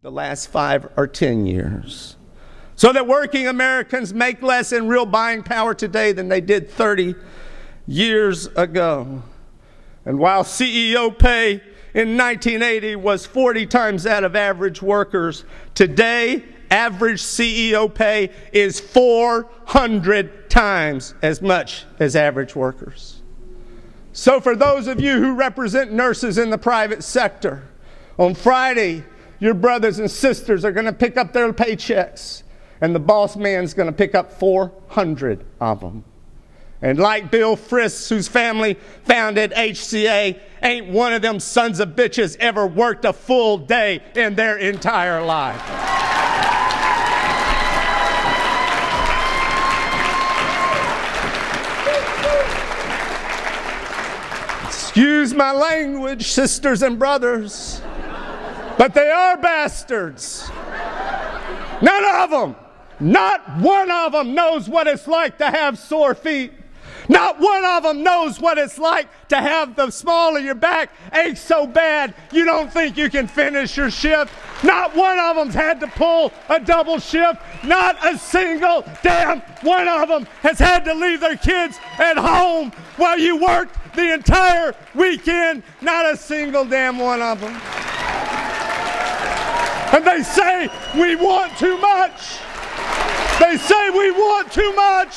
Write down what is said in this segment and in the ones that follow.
the last 5 or 10 years, so that working Americans make less in real buying power today than they did 30 years ago. And while CEO pay in 1980 was 40 times that of average workers, today average CEO pay is 400 times as much as average workers. So for those of you who represent nurses in the private sector, on Friday, your brothers and sisters are going to pick up their paychecks, and the boss man's going to pick up 400 of them. And like Bill Frist, whose family founded HCA, ain't one of them sons of bitches ever worked a full day in their entire life. Excuse my language, sisters and brothers, but they are bastards. None of them, not one of them knows what it's like to have sore feet. Not one of them knows what it's like to have the small of your back ache so bad you don't think you can finish your shift. Not one of them's had to pull a double shift. Not a single damn one of them has had to leave their kids at home while you worked the entire weekend. Not a single damn one of them. And they say we want too much. They say we want too much.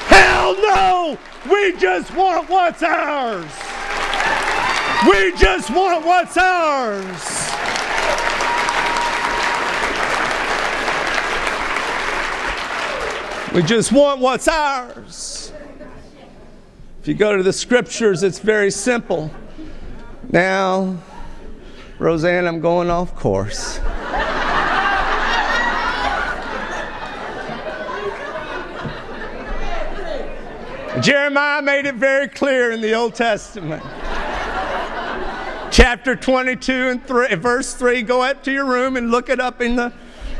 Hell no! We just want what's ours. We just want what's ours. We just want what's ours. If you go to the scriptures, it's very simple. Now, Roseanne, I'm going off course. Jeremiah made it very clear in the Old Testament. Chapter 22 and verse 3, go up to your room and look it up in the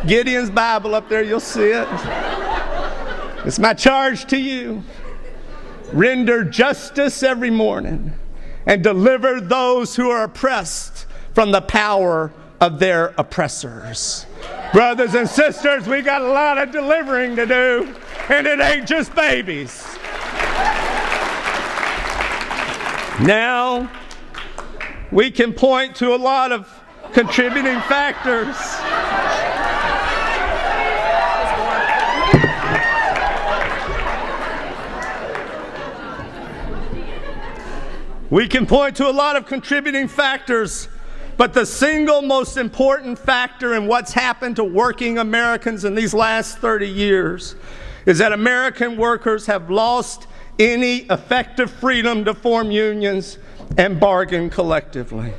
Gideon's Bible up there, you'll see it. It's my charge to you. Render justice every morning and deliver those who are oppressed from the power of their oppressors. Brothers and sisters, we got a lot of delivering to do, and it ain't just babies. Now, we can point to a lot of contributing factors. We can point to a lot of contributing factors, but the single most important factor in what's happened to working Americans in these last 30 years is that American workers have lost any effective freedom to form unions and bargain collectively.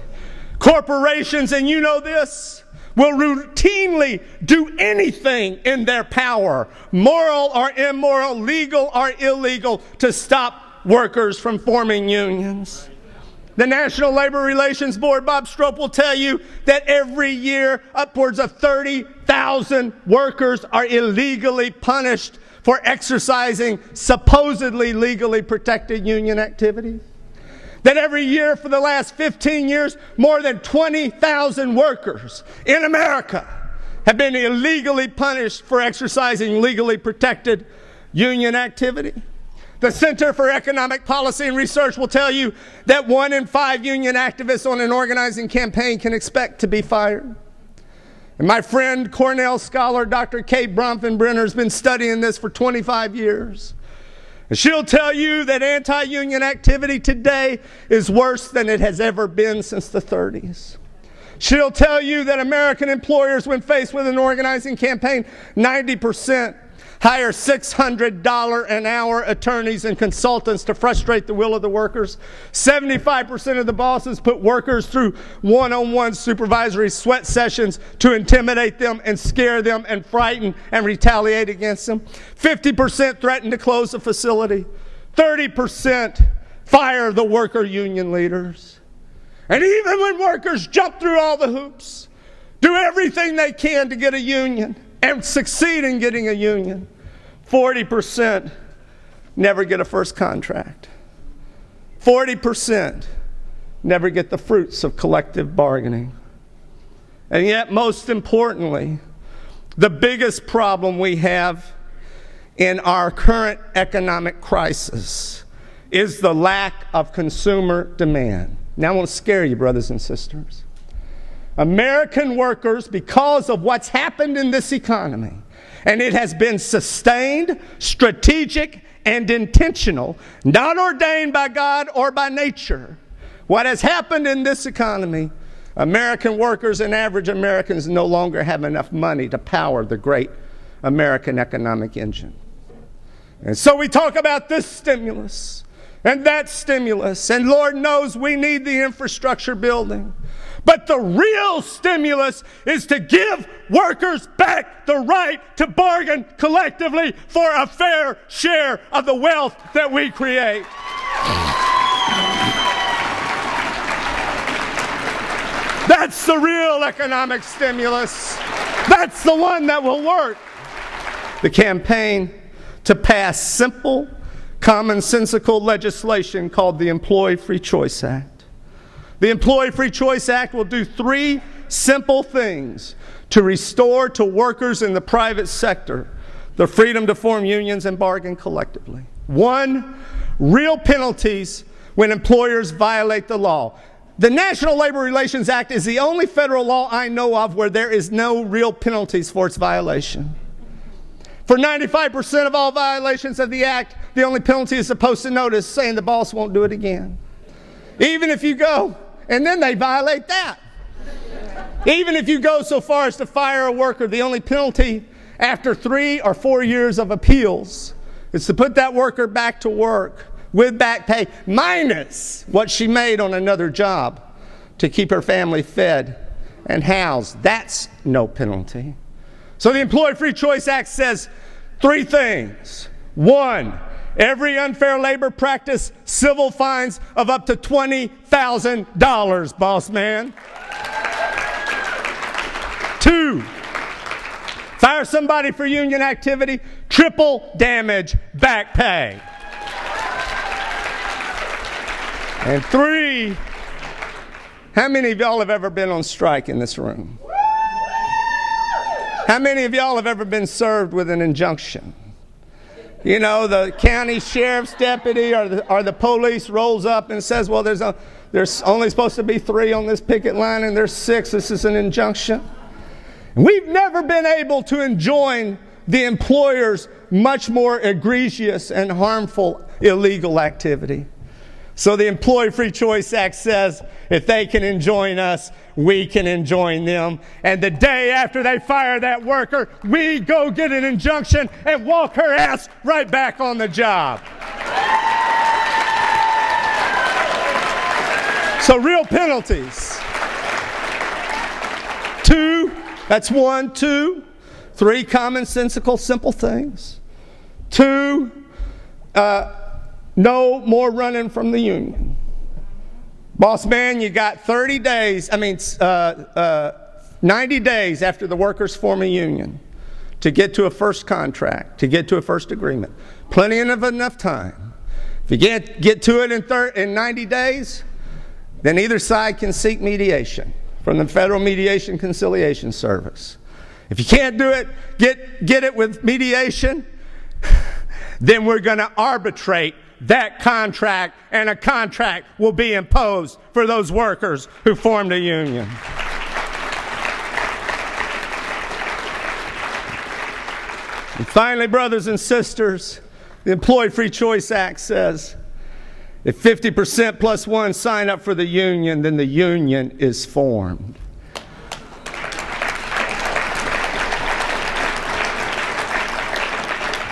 Corporations, and you know this, will routinely do anything in their power, moral or immoral, legal or illegal, to stop workers from forming unions. The National Labor Relations Board, Bob Stroop, will tell you that every year upwards of 30,000 workers are illegally punished for exercising supposedly legally protected union activity. That every year for the last 15 years, more than 20,000 workers in America have been illegally punished for exercising legally protected union activity. The Center for Economic Policy and Research will tell you that 1 in 5 union activists on an organizing campaign can expect to be fired. And my friend, Cornell scholar, Dr. Kate Bronfenbrenner, has been studying this for 25 years. And she'll tell you that anti-union activity today is worse than it has ever been since the 30s. She'll tell you that American employers, when faced with an organizing campaign, 90% hire $600 an hour attorneys and consultants to frustrate the will of the workers. 75% of the bosses put workers through one-on-one supervisory sweat sessions to intimidate them and scare them and frighten and retaliate against them. 50% threaten to close the facility. 30% fire the worker union leaders. And even when workers jump through all the hoops, do everything they can to get a union, and succeed in getting a union, 40% never get a first contract. 40% never get the fruits of collective bargaining. And yet, most importantly, the biggest problem we have in our current economic crisis is the lack of consumer demand. Now, I won't scare you, brothers and sisters. American workers, because of what's happened in this economy, and it has been sustained, strategic, and intentional, not ordained by God or by nature. What has happened in this economy, American workers and average Americans no longer have enough money to power the great American economic engine. And so we talk about this stimulus and that stimulus, and Lord knows we need the infrastructure building. But the real stimulus is to give workers back the right to bargain collectively for a fair share of the wealth that we create. That's the real economic stimulus. That's the one that will work. The campaign to pass simple, commonsensical legislation called the Employee Free Choice Act. The Employee Free Choice Act will do three simple things to restore to workers in the private sector the freedom to form unions and bargain collectively. One, real penalties when employers violate the law. The National Labor Relations Act is the only federal law I know of where there is no real penalties for its violation. For 95% of all violations of the act, the only penalty is supposed to notice saying the boss won't do it again. Even if you go, and then they violate that. Even if you go so far as to fire a worker, the only penalty after 3 or 4 years of appeals is to put that worker back to work with back pay, minus what she made on another job to keep her family fed and housed. That's no penalty. So the Employee Free Choice Act says 3 things. 1, every unfair labor practice, civil fines of up to $20,000, boss man. 2, fire somebody for union activity, triple damage back pay. And 3, how many of y'all have ever been on strike in this room? How many of y'all have ever been served with an injunction? You know, the county sheriff's deputy or the police rolls up and says, well, there's only supposed to be 3 on this picket line and there's 6. This is an injunction. We've never been able to enjoin the employer's much more egregious and harmful illegal activity. So the Employee Free Choice Act says if they can enjoin us, we can enjoin them. And the day after they fire that worker, we go get an injunction and walk her ass right back on the job. So real penalties. 2, that's 1, 2, 3 commonsensical, simple things. 2, no more running from the union. Boss man, you got 90 days after the workers form a union to get to a first contract, to get to a first agreement. Plenty of enough time. If you get to it in 90 days, then either side can seek mediation from the Federal Mediation Conciliation Service. If you can't do it, get it with mediation, then we're going to arbitrate that contract, and a contract will be imposed for those workers who formed a union. And finally, brothers and sisters, the Employee Free Choice Act says if 50% plus 1 sign up for the union, then the union is formed.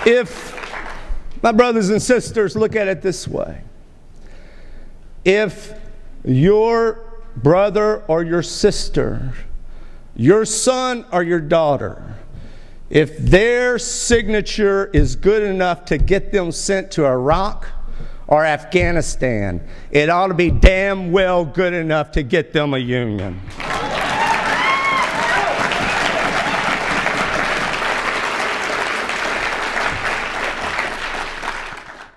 If my brothers and sisters, look at it this way. If your brother or your sister, your son or your daughter, if their signature is good enough to get them sent to Iraq or Afghanistan, it ought to be damn well good enough to get them a union.